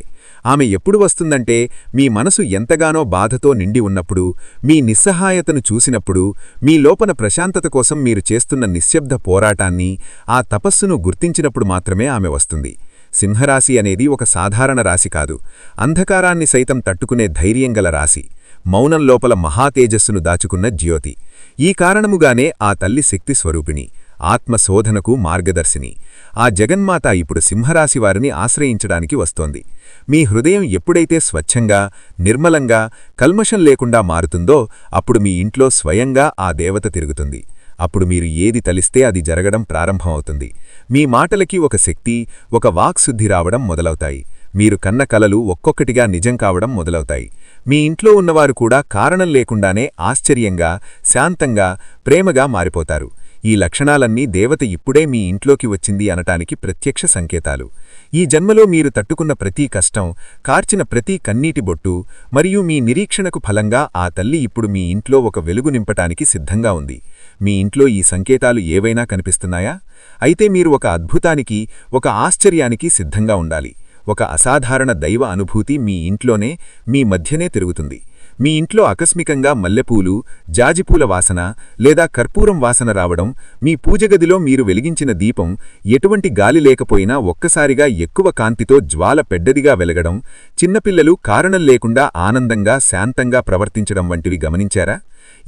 S1: ఆమె ఎప్పుడు వస్తుందంటే, మీ మనసు ఎంతగానో బాధతో నిండి ఉన్నప్పుడు, మీ నిస్సహాయతను చూసినప్పుడు, మీ లోపల ప్రశాంతత కోసం మీరు చేస్తున్న నిశ్శబ్ద పోరాటాన్ని, ఆ తపస్సును గుర్తించినప్పుడు మాత్రమే ఆమె వస్తుంది. సింహరాశి అనేది ఒక సాధారణ రాశి కాదు, అంధకారాన్ని సైతం తట్టుకునే ధైర్యంగల రాశి, మౌనం లోపల మహాతేజస్సును దాచుకున్న జ్యోతి. ఈ కారణముగానే ఆ తల్లి శక్తి స్వరూపిణి, ఆత్మశోధనకు మార్గదర్శిని. ఆ జగన్మాత ఇప్పుడు సింహరాశివారిని ఆశ్రయించడానికి వస్తోంది. మీ హృదయం ఎప్పుడైతే స్వచ్ఛంగా, నిర్మలంగా, కల్మషం లేకుండా మారుతుందో అప్పుడు మీ ఇంట్లో స్వయంగా ఆ దేవత తిరుగుతుంది. అప్పుడు మీరు ఏది తలిస్తే అది జరగడం ప్రారంభమవుతుంది. మీ మాటలకి ఒక శక్తి, ఒక వాక్శుద్ధి రావడం మొదలవుతాయి. మీరు కన్న కలలు ఒక్కొక్కటిగా నిజం కావడం మొదలవుతాయి. మీ ఇంట్లో ఉన్నవారు కూడా కారణం లేకుండానే ఆశ్చర్యంగా, శాంతంగా, ప్రేమగా మారిపోతారు. ఈ లక్షణాలన్నీ దేవత ఇప్పుడే మీ ఇంట్లోకి వచ్చింది అనటానికి ప్రత్యక్ష సంకేతాలు. ఈ జన్మలో మీరు తట్టుకున్న ప్రతి కష్టం, కార్చిన ప్రతి కన్నీటి బొట్టు మరియు మీ నిరీక్షణకు ఫలంగా ఆ తల్లి ఇప్పుడు మీ ఇంట్లో ఒక వెలుగు నింపటానికి సిద్ధంగా ఉంది.
S2: మీ ఇంట్లో ఈ సంకేతాలు ఏవైనా కనిపిస్తున్నాయా? అయితే మీరు ఒక అద్భుతానికి, ఒక ఆశ్చర్యానికి సిద్ధంగా ఉండాలి. ఒక అసాధారణ దైవ అనుభూతి మీ ఇంట్లోనే, మీ మధ్యనే తిరుగుతుంది. మీ ఇంట్లో ఆకస్మికంగా మల్లెపూలు, జాజిపూల వాసన లేదా కర్పూరం వాసన రావడం, మీ పూజగదిలో మీరు వెలిగించిన దీపం ఎటువంటి గాలి లేకపోయినా ఒక్కసారిగా ఎక్కువ కాంతితో జ్వాల పెద్దదిగా వెలగడం, చిన్నపిల్లలు కారణం లేకుండా ఆనందంగా, శాంతంగా ప్రవర్తించడం వంటివి గమనించారా?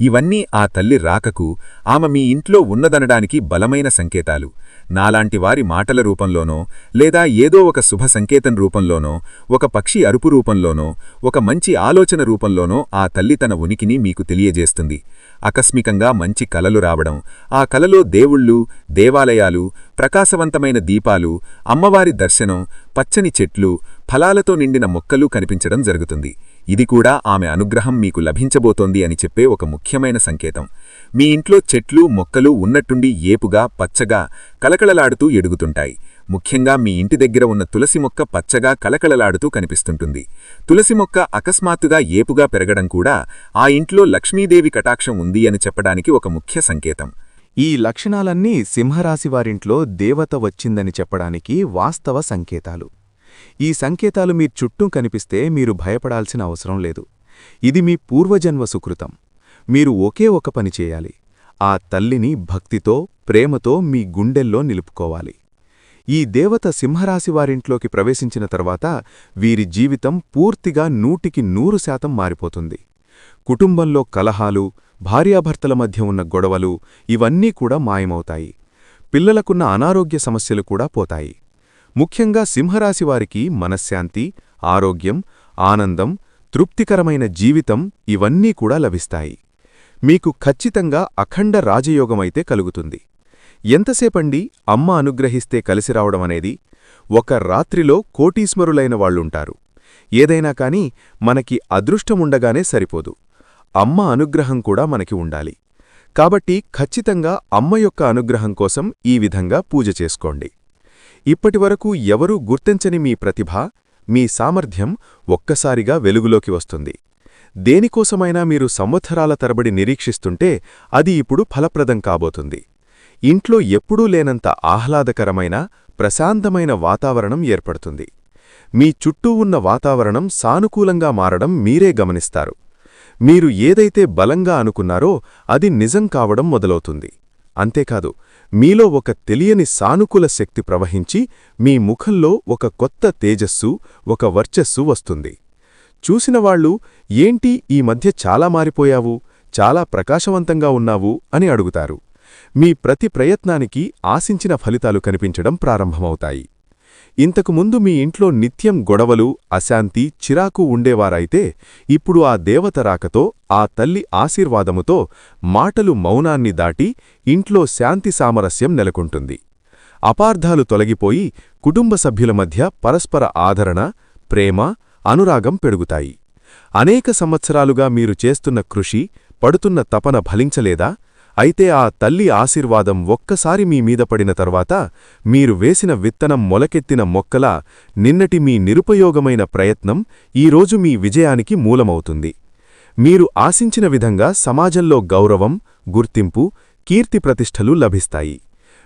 S2: ఇవన్నీ ఆ తల్లి రాకకు, ఆమె మీ ఇంట్లో ఉన్నదనడానికి బలమైన సంకేతాలు. నాలాంటి వారి మాటల రూపంలోనో, లేదా ఏదో ఒక శుభ సంకేతం రూపంలోనో, ఒక పక్షి అరుపు రూపంలోనో, ఒక మంచి ఆలోచన రూపంలోనో ఆ తల్లి తన ఉనికిని మీకు తెలియజేస్తుంది. ఆకస్మికంగా మంచి కలలు రావడం, ఆ కలలో దేవుళ్ళు, దేవాలయాలు, ప్రకాశవంతమైన దీపాలు, అమ్మవారి దర్శనం, పచ్చని చెట్లు, ఫలాలతో నిండిన మొక్కలు కనిపించడం జరుగుతుంది. ఇది కూడా ఆమె అనుగ్రహం మీకు లభించబోతోంది అని చెప్పే ఒక ముఖ్యమైన సంకేతం. మీ ఇంట్లో చెట్లు, మొక్కలు ఉన్నట్టుండి ఏపుగా, పచ్చగా, కలకలలాడుతూ ఎడుగుతుంటాయి. ముఖ్యంగా మీ ఇంటి దగ్గర ఉన్న తులసి మొక్క పచ్చగా కలకలలాడుతూ కనిపిస్తుంటుంది. తులసి మొక్క అకస్మాత్తుగా ఏపుగా పెరగడం కూడా ఆ ఇంట్లో లక్ష్మీదేవి కటాక్షం ఉంది అని చెప్పడానికి ఒక ముఖ్య సంకేతం.
S1: ఈ లక్షణాలన్నీ సింహరాశివారింట్లో దేవత వచ్చిందని చెప్పడానికి వాస్తవ సంకేతాలు. ఈ సంకేతాలు మీ చుట్టూ కనిపిస్తే మీరు భయపడాల్సిన అవసరం లేదు. ఇది మీ పూర్వజన్మ సుకృతం. మీరు ఒకే ఒక పని చేయాలి. ఆ తల్లిని భక్తితో, ప్రేమతో మీ గుండెల్లో నిలుపుకోవాలి. ఈ దేవత సింహరాశివారింట్లోకి ప్రవేశించిన తర్వాత వీరి జీవితం పూర్తిగా 100% మారిపోతుంది. కుటుంబంలో కలహాలు, భార్యాభర్తల మధ్య ఉన్న గొడవలు ఇవన్నీ కూడా మాయమవుతాయి. పిల్లలకున్న అనారోగ్య సమస్యలు కూడా పోతాయి. ముఖ్యంగా సింహరాశివారికి మనశ్శాంతి, ఆరోగ్యం, ఆనందం, తృప్తికరమైన జీవితం ఇవన్నీ కూడా లభిస్తాయి. మీకు ఖచ్చితంగా అఖండ రాజయోగమైతే కలుగుతుంది. ఎంతసేపండి అమ్మ అనుగ్రహిస్తే కలిసిరావడమనేది? ఒక రాత్రిలో కోటీశ్వరులైన వాళ్ళుంటారు. ఏదైనా కాని మనకి అదృష్టముండగానే సరిపోదు. అమ్మ అనుగ్రహం కూడా మనకి ఉండాలి. కాబట్టి ఖచ్చితంగా అమ్మ యొక్క అనుగ్రహం కోసం ఈ విధంగా పూజ చేసుకోండి. ఇప్పటివరకు ఎవరూ గుర్తించని మీ ప్రతిభ, మీ సామర్థ్యం ఒక్కసారిగా వెలుగులోకి వస్తుంది. దేనికోసమైనా మీరు సంవత్సరాల తరబడి నిరీక్షిస్తుంటే అది ఇప్పుడు ఫలప్రదం కాబోతుంది. ఇంట్లో ఎప్పుడూ లేనంత ఆహ్లాదకరమైన, ప్రశాంతమైన వాతావరణం ఏర్పడుతుంది. మీ చుట్టూ ఉన్న వాతావరణం సానుకూలంగా మారడం మీరే గమనిస్తారు. మీరు ఏదైతే బలంగా అనుకున్నారో అది నిజం కావడం మొదలవుతుంది. అంతేకాదు, మీలో ఒక తెలియని సానుకూల శక్తి ప్రవహించి మీ ముఖంలో ఒక కొత్త తేజస్సు, ఒక వర్చస్సు వస్తుంది. చూసినవాళ్లు, ఏంటి ఈ మధ్య చాలా మారిపోయావు, చాలా ప్రకాశవంతంగా ఉన్నావు అని అడుగుతారు. మీ ప్రతి ప్రయత్నానికి ఆశించిన ఫలితాలు కనిపించడం ప్రారంభమవుతాయి. ఇంతకుముందు మీ ఇంట్లో నిత్యం గొడవలు, అశాంతి, చిరాకు ఉండేవారైతే ఇప్పుడు ఆ దేవత రాకతో, ఆ తల్లి ఆశీర్వాదముతో మాటలు మౌనాన్ని దాటి ఇంట్లో శాంతి సామరస్యం నెలకొంటుంది. అపార్థాలు తొలగిపోయి కుటుంబ సభ్యుల మధ్య పరస్పర ఆదరణ, ప్రేమ, అనురాగం పెరుగుతాయి. అనేక సంవత్సరాలుగా మీరు చేస్తున్న కృషి, పడుతున్న తపన ఫలించలేదా? అయితే ఆ తల్లి ఆశీర్వాదం ఒక్కసారి మీ మీద పడిన తర్వాత మీరు వేసిన విత్తనం మొలకెత్తిన మొక్కలా నిన్నటి మీ నిరుపయోగమైన ప్రయత్నం ఈరోజు మీ విజయానికి మూలమవుతుంది. మీరు ఆశించిన విధంగా సమాజంలో గౌరవం, గుర్తింపు, కీర్తి ప్రతిష్టలు లభిస్తాయి.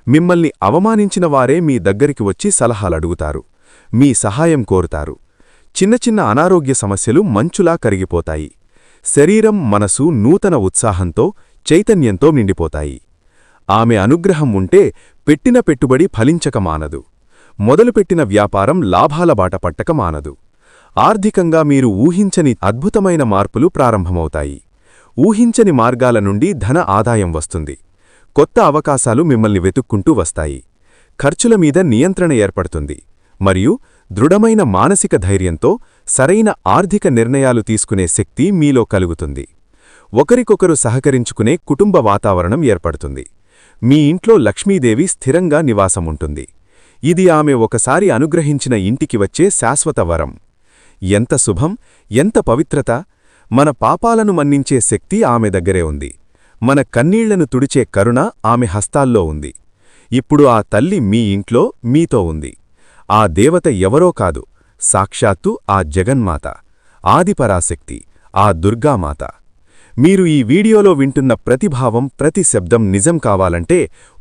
S1: మిమ్మల్ని అవమానించిన వారే మీ దగ్గరికి వచ్చి సలహాలడుగుతారు, మీ సహాయం కోరుతారు. చిన్న చిన్న అనారోగ్య సమస్యలు మంచులా కరిగిపోతాయి. శరీరం, మనసు నూతన ఉత్సాహంతో, చైతన్యంతో నిండిపోతాయి. ఆమె అనుగ్రహం ఉంటే పెట్టిన పెట్టుబడి ఫలించక మానదు. మొదలుపెట్టిన వ్యాపారం లాభాల బాట పట్టక మానదు. ఆర్థికంగా మీరు ఊహించని అద్భుతమైన మార్పులు ప్రారంభమవుతాయి. ఊహించని మార్గాల నుండి ధన ఆదాయం వస్తుంది. కొత్త అవకాశాలు మిమ్మల్ని వెతుక్కుంటూ వస్తాయి. ఖర్చుల మీద నియంత్రణ ఏర్పడుతుంది. మరియు దృఢమైన మానసిక ధైర్యంతో సరైన ఆర్థిక నిర్ణయాలు తీసుకునే శక్తి మీలో కలుగుతుంది. ఒకరికొకరు సహకరించుకునే కుటుంబ వాతావరణం ఏర్పడుతుంది. మీ ఇంట్లో లక్ష్మీదేవి స్థిరంగా నివాసముంటుంది. ఇది ఆమె ఒకసారి అనుగ్రహించిన ఇంటికి వచ్చే శాశ్వత వరం. ఎంత శుభం, ఎంత పవిత్రత! మన పాపాలను మన్నించే శక్తి ఆమె దగ్గరే ఉంది. మన కన్నీళ్లను తుడిచే కరుణ ఆమె హస్తాల్లో ఉంది. ఇప్పుడు ఆ తల్లి మీ ఇంట్లో మీతో ఉంది. ఆ దేవత ఎవరో కాదు, సాక్షాత్తు ఆ జగన్మాత, ఆదిపరాశక్తి, ఆ దుర్గామాత.
S2: మీరు ఈ వీడియోలో వింటున్న ప్రతి భావం, ప్రతి శబ్దం నిజం కావాలంటే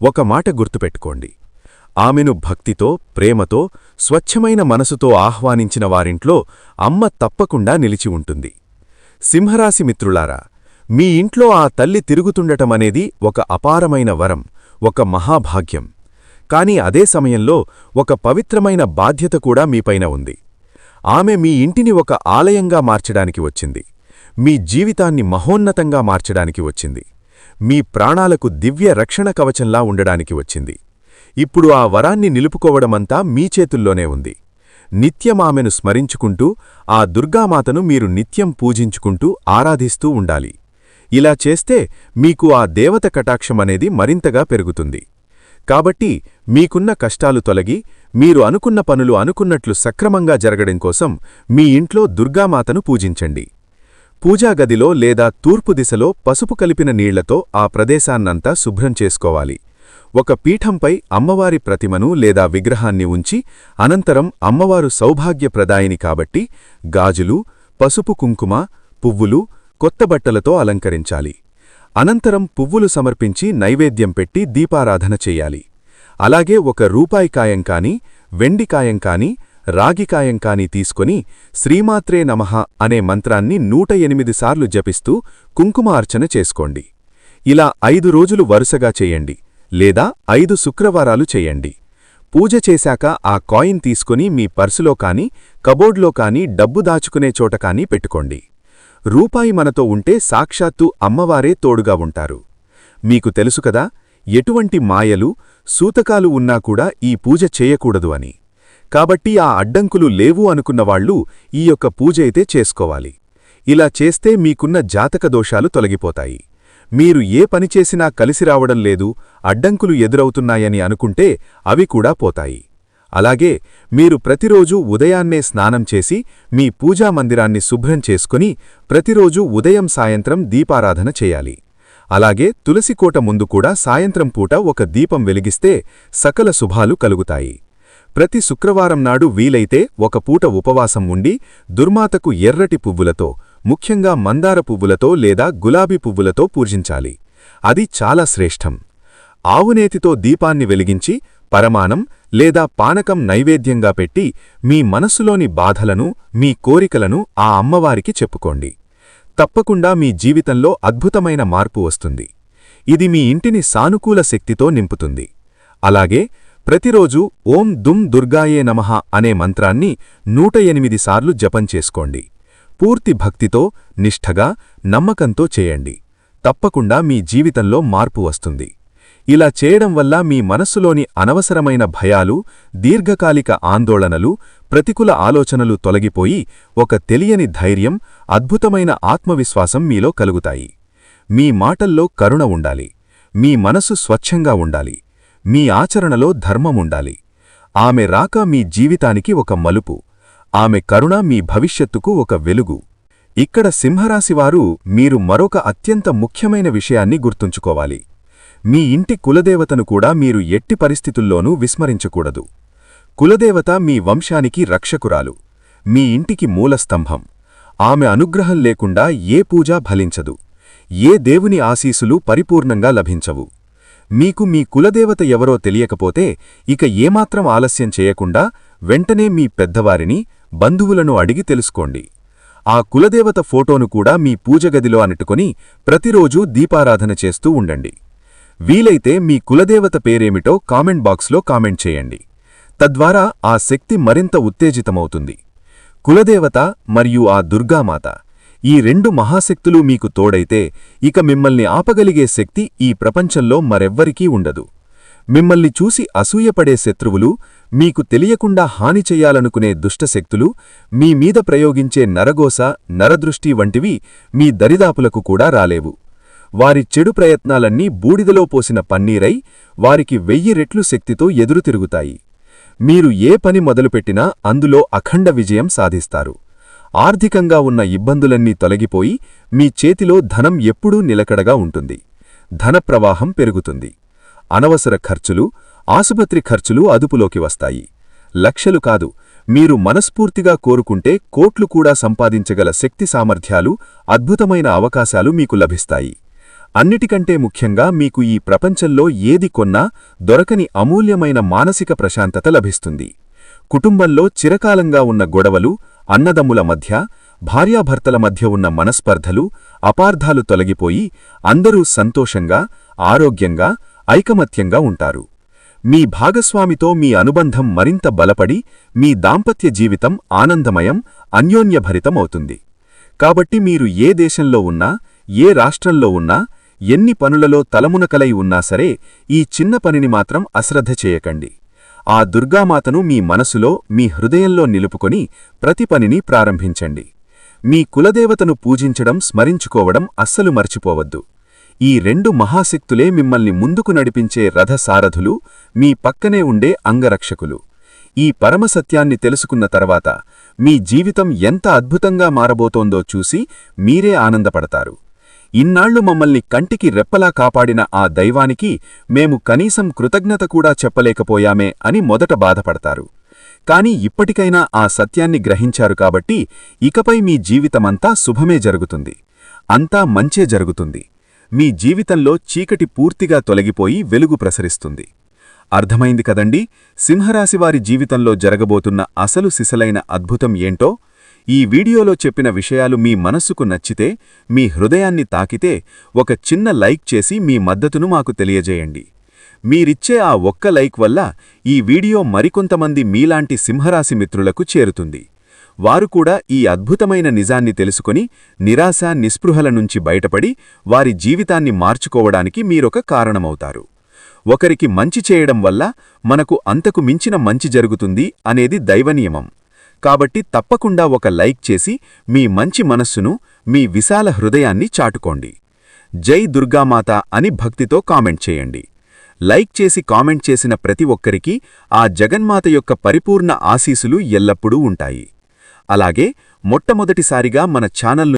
S2: ఒక మాట గుర్తుపెట్టుకోండి. ఆమెను భక్తితో, ప్రేమతో, స్వచ్ఛమైన మనసుతో ఆహ్వానించిన వారింట్లో అమ్మ తప్పకుండా నిలిచి ఉంటుంది. సింహరాశి మిత్రులారా, మీ ఇంట్లో ఆ తల్లి తిరుగుతుండటమనేది ఒక అపారమైన వరం, ఒక మహాభాగ్యం. కాని అదే సమయంలో ఒక పవిత్రమైన బాధ్యత కూడా మీపైన ఉంది. ఆమె మీ ఇంటిని ఒక ఆలయంగా మార్చడానికి వచ్చింది. మీ జీవితాన్ని మహోన్నతంగా మార్చడానికి వచ్చింది. మీ ప్రాణాలకు దివ్య రక్షణ కవచంలా ఉండడానికి వచ్చింది. ఇప్పుడు ఆ వరాన్ని నిలుపుకోవడమంతా మీ చేతుల్లోనే ఉంది. నిత్యం ఆమెను స్మరించుకుంటూ, ఆ దుర్గామాతను మీరు నిత్యం పూజించుకుంటూ, ఆరాధిస్తూ ఉండాలి. ఇలా చేస్తే మీకు ఆ దేవత కటాక్షమనేది మరింతగా పెరుగుతుంది. కాబట్టి మీకున్న కష్టాలు తొలగి, మీరు అనుకున్న పనులు అనుకున్నట్లు సక్రమంగా జరగడం కోసం మీ ఇంట్లో దుర్గామాతను పూజించండి. పూజాగదిలో లేదా తూర్పు దిశలో పసుపు కలిపిన నీళ్లతో ఆ ప్రదేశాన్నంతా శుభ్రం చేసుకోవాలి. ఒక పీఠంపై అమ్మవారి ప్రతిమను లేదా విగ్రహాన్ని ఉంచి, అనంతరం అమ్మవారు సౌభాగ్యప్రదాయిని కాబట్టి గాజులు, పసుపు కుంకుమ, పువ్వులు, కొత్త బట్టలతో అలంకరించాలి. అనంతరం పువ్వులు సమర్పించి నైవేద్యం పెట్టి దీపారాధన చెయ్యాలి. అలాగే ఒక రూపాయికాయం కాని, వెండికాయం కాని, రాగికాయం కాని తీసుకొని శ్రీమాత్రే నమః అనే మంత్రాన్ని 108 సార్లు జపిస్తూ కుంకుమ అర్చన చేసుకోండి. ఇలా 5 రోజులు వరుసగా చెయ్యండి, లేదా 5 శుక్రవారాలు చెయ్యండి. పూజ చేశాక ఆ కాయిన్ తీసుకుని మీ పర్సులో కాని, కబోర్డ్లో కాని, డబ్బు దాచుకునే చోట కాని పెట్టుకోండి. రూపాయి మనతో ఉంటే సాక్షాత్తు అమ్మవారే తోడుగా ఉంటారు. మీకు తెలుసు కదా, ఎటువంటి మాయలు, సూతకాలు ఉన్నా కూడా ఈ పూజ చేయకూడదు అని. కాబట్టి ఆ అడ్డంకులు లేవు అనుకున్నవాళ్లు ఈ యొక్క పూజ అయితే చేసుకోవాలి. ఇలా చేస్తే మీకున్న జాతక దోషాలు తొలగిపోతాయి. మీరు ఏ పని చేసినా కలిసి రావడం లేదు, అడ్డంకులు ఎదురవుతున్నాయని అనుకుంటే అవి కూడా పోతాయి. అలాగే మీరు ప్రతిరోజూ ఉదయాన్నే స్నానం చేసి మీ పూజామందిరాన్ని శుభ్రం చేసుకుని ప్రతిరోజూ ఉదయం సాయంత్రం దీపారాధన చేయాలి. అలాగే తులసికోట ముందు కూడా సాయంత్రం పూట ఒక దీపం వెలిగిస్తే సకల శుభాలు కలుగుతాయి. ప్రతి శుక్రవారం నాడు వీలైతే ఒక పూట ఉపవాసం ఉండి దుర్మాతకు ఎర్రటి పువ్వులతో, ముఖ్యంగా మందార పువ్వులతో లేదా గులాబీ పువ్వులతో పూజించాలి. అది చాలా శ్రేష్టం. ఆవునేతితో దీపాన్ని వెలిగించి పరమాణం లేదా పానకం నైవేద్యంగా పెట్టి మీ మనస్సులోని బాధలను, మీ కోరికలను ఆ అమ్మవారికి చెప్పుకోండి. తప్పకుండా మీ జీవితంలో అద్భుతమైన మార్పు వస్తుంది. ఇది మీ ఇంటిని సానుకూల శక్తితో నింపుతుంది. అలాగే ప్రతిరోజూ ఓం దుమ్ దుర్గాయే నమః అనే మంత్రాన్ని 108 సార్లు జపం చేసుకోండి. పూర్తి భక్తితో, నిష్ఠగా, నమ్మకంతో చేయండి. తప్పకుండా మీ జీవితంలో మార్పు వస్తుంది. ఇలా చేయడం వల్ల మీ మనస్సులోని అనవసరమైన భయాలు, దీర్ఘకాలిక ఆందోళనలు, ప్రతికూల ఆలోచనలు తొలగిపోయి ఒక తెలియని ధైర్యం, అద్భుతమైన ఆత్మవిశ్వాసం మీలో కలుగుతాయి. మీ మాటల్లో కరుణ ఉండాలి. మీ మనసు స్వచ్ఛంగా ఉండాలి. మీ ఆచరణలో ధర్మముండాలి. ఆమె రాక మీ జీవితానికి ఒక మలుపు. ఆమె కరుణ మీ భవిష్యత్తుకు ఒక వెలుగు. ఇక్కడ సింహరాశివారు మీరు మరొక అత్యంత ముఖ్యమైన విషయాన్ని గుర్తుంచుకోవాలి. మీ ఇంటి కులదేవతను కూడా మీరు ఎట్టి పరిస్థితుల్లోనూ విస్మరించకూడదు. కులదేవత మీ వంశానికి రక్షకురాలు, మీ ఇంటికి మూలస్తంభం. ఆమె అనుగ్రహం లేకుండా ఏ పూజా ఫలించదు, ఏ దేవుని ఆశీసులు పరిపూర్ణంగా లభించవు. మీకు మీ కులదేవత ఎవరో తెలియకపోతే ఇక ఏమాత్రం ఆలస్యం చేయకుండా వెంటనే మీ పెద్దవారిని, బంధువులను అడిగి తెలుసుకోండి. ఆ కులదేవత ఫోటోను కూడా మీ పూజగదిలో అంటుకొని ప్రతిరోజూ దీపారాధన చేస్తూ ఉండండి. వీలైతే మీ కులదేవత పేరేమిటో కామెంట్ బాక్స్లో కామెంట్ చేయండి. తద్వారా ఆ శక్తి మరింత ఉత్తేజితమవుతుంది. కులదేవత మరియు ఆ దుర్గామాత, ఈ 2 మహాశక్తులు మీకు తోడైతే ఇక మిమ్మల్ని ఆపగలిగే శక్తి ఈ ప్రపంచంలో మరెవ్వరికీ ఉండదు. మిమ్మల్ని చూసి అసూయపడే శత్రువులు, మీకు తెలియకుండా హాని చెయ్యాలనుకునే దుష్టశక్తులు, మీ మీద ప్రయోగించే నరగోస, నరదృష్టి వంటివి మీ దరిదాపులకు కూడా రాలేవు. వారి చెడు ప్రయత్నాలన్నీ బూడిదలో పోసిన పన్నీరై వారికి 1000 రెట్లు శక్తితో ఎదురుతిరుగుతాయి. మీరు ఏ పని మొదలుపెట్టినా అందులో అఖండ విజయం సాధిస్తారు. ఆర్థికంగా ఉన్న ఇబ్బందులన్నీ తొలగిపోయి మీ చేతిలో ధనం ఎప్పుడూ నిలకడగా ఉంటుంది. ధనప్రవాహం పెరుగుతుంది. అనవసర ఖర్చులు, ఆసుపత్రి ఖర్చులు అదుపులోకి వస్తాయి. లక్షలు కాదు,
S4: మీరు మనస్ఫూర్తిగా కోరుకుంటే కోట్లు కూడా సంపాదించగల శక్తి సామర్థ్యాలు, అద్భుతమైన అవకాశాలు మీకు లభిస్తాయి. అన్నిటికంటే ముఖ్యంగా మీకు ఈ ప్రపంచంలో ఏది కొన్నా దొరకని అమూల్యమైన మానసిక ప్రశాంతత లభిస్తుంది. కుటుంబంలో చిరకాలంగా ఉన్న గొడవలు, అన్నదమ్ముల మధ్య, భార్యాభర్తల మధ్య ఉన్న మనస్పర్ధలు, అపార్థాలు తొలగిపోయి అందరూ సంతోషంగా, ఆరోగ్యంగా, ఐకమత్యంగా ఉంటారు. మీ భాగస్వామితో మీ అనుబంధం మరింత బలపడి మీ దాంపత్య జీవితం ఆనందమయం, అన్యోన్యభరితమవుతుంది. కాబట్టి మీరు ఏ దేశంలో ఉన్నా, ఏ రాష్ట్రంలో ఉన్నా, ఎన్ని పనులలో తలమునకలై ఉన్నా సరే ఈ చిన్న పనిని మాత్రం అశ్రద్ధ చేయకండి. ఆ దుర్గామాతను మీ మనసులో, మీ హృదయంలో నిలుపుకొని ప్రతి పనిని ప్రారంభించండి. మీ కులదేవతను పూజించడం, స్మరించుకోవడం అస్సలు మర్చిపోవద్దు. ఈ రెండు మహాశక్తులే మిమ్మల్ని ముందుకు నడిపించే రథసారథులు, మీ పక్కనే ఉండే అంగరక్షకులు. ఈ పరమసత్యాన్ని తెలుసుకున్న తర్వాత మీ జీవితం ఎంత అద్భుతంగా మారబోతోందో చూసి మీరే ఆనందపడతారు. ఇన్నాళ్లు మమ్మల్ని కంటికి రెప్పలా కాపాడిన ఆ దైవానికి మేము కనీసం కృతజ్ఞత కూడా చెప్పలేకపోయామే అని మొదట బాధపడతారు. కాని ఇప్పటికైనా ఆ సత్యాన్ని గ్రహించారు కాబట్టి ఇకపై మీ జీవితమంతా శుభమే జరుగుతుంది. అంతా మంచే జరుగుతుంది. మీ జీవితంలో చీకటి పూర్తిగా తొలగిపోయి వెలుగు ప్రసరిస్తుంది. అర్థమైంది కదండి, సింహరాశివారి జీవితంలో జరగబోతున్న అసలు సిసలైన అద్భుతం ఏంటో? ఈ వీడియోలో చెప్పిన విషయాలు మీ మనస్సుకు నచ్చితే, మీ హృదయాన్ని తాకితే ఒక చిన్న లైక్ చేసి మీ మద్దతును మాకు తెలియజేయండి. మీరిచ్చే ఆ ఒక్క లైక్ వల్ల ఈ వీడియో మరికొంతమంది మీలాంటి సింహరాశి మిత్రులకు చేరుతుంది. వారు కూడా ఈ అద్భుతమైన నిజాన్ని తెలుసుకొని నిరాశ, నిస్పృహల నుంచి బయటపడి వారి జీవితాన్ని మార్చుకోవడానికి మీరొక కారణమవుతారు. ఒకరికి మంచి చేయడం వల్ల మనకు అంతకు మించిన మంచి జరుగుతుంది అనేది దైవనియమం. కాబట్టి తప్పకుండా ఒక లైక్ చేసి మీ మంచి మనస్సును, మీ విశాల హృదయాన్ని చాటుకోండి. జై దుర్గామాత అని భక్తితో కామెంట్ చేయండి. లైక్ చేసి కామెంట్ చేసిన ప్రతి ఒక్కరికి ఆ జగన్మాత యొక్క పరిపూర్ణ ఆశీసులు ఎల్లప్పుడూ ఉంటాయి. అలాగే మొట్టమొదటిసారిగా మన ఛానల్ను